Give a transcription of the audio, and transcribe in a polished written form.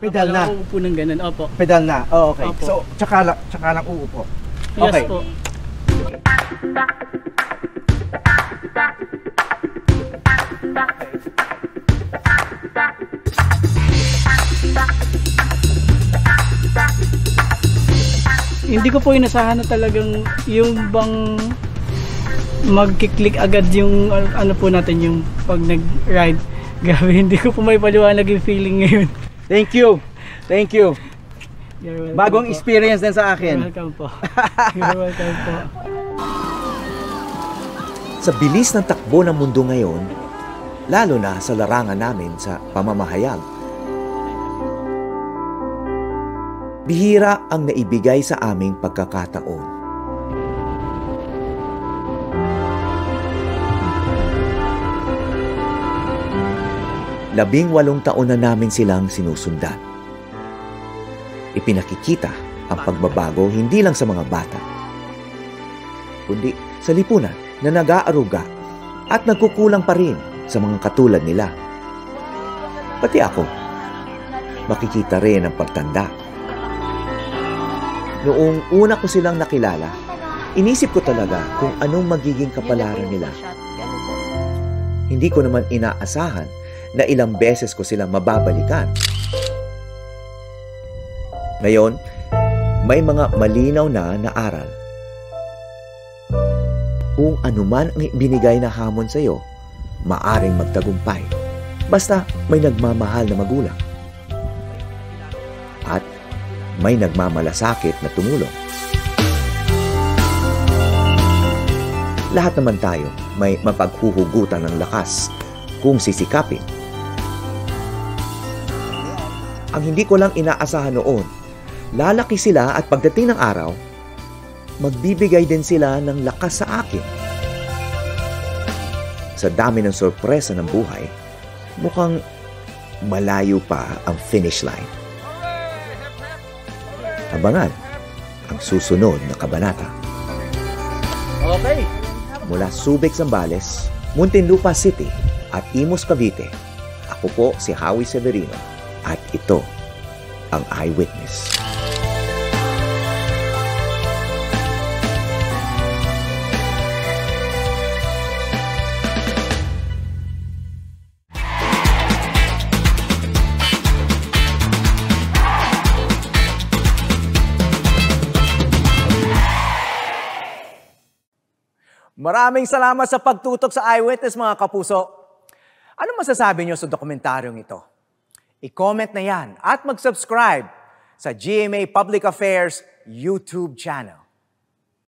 Pedal na. Uupo ng ganun, opo. Pedal na. Oh, okay. Opo. So, tsaka lang uupo. Okay. Yes po. Hindi ko po inasahan na talagang yung bang magkiklik agad yung ano po natin yung pag nag-ride. Grabe, hindi ko po may paliwanag yung feeling ngayon. Thank you. Thank you. Bagong po. experience din sa akin. You're welcome po. You're welcome po. Sa bilis ng takbo ng mundo ngayon, lalo na sa larangan namin sa pamamahayag, bihira ang naibigay sa aming pagkakataon. 18 taon na namin silang sinusundan. Ipinakikita ang pagbabago hindi lang sa mga bata, kundi sa lipunan na nag-aaruga at nagkukulang pa rin sa mga katulad nila. Pati ako, makikita rin ang pagtanda. Noong una ko silang nakilala, inisip ko talaga kung anong magiging kapalaran nila. Hindi ko naman inaasahan na ilang beses ko silang mababalikan. Ngayon, may mga malinaw na aral. Kung anuman ang binigay na hamon sa iyo, maaring magtagumpay. Basta may nagmamahal na magulang. At may nagmamalasakit na tumulong. Lahat naman tayo may mapaghuhugutan ng lakas kung sisikapin. Ang hindi ko lang inaasahan noon, lalaki sila at pagdating ng araw, magbibigay din sila ng lakas sa akin. Sa dami ng sorpresa ng buhay, mukhang malayo pa ang finish line. Abangan ang susunod na kabanata. Okay. Mula Subic, Zambales, Muntinlupa City at Imus, Cavite, ako po si Howie Severino at ito ang Eyewitness. Maraming salamat sa pagtutok sa Eyewitness, mga kapuso. Ano masasabi niyo sa dokumentaryong ito? I-comment na yan at mag-subscribe sa GMA Public Affairs YouTube channel.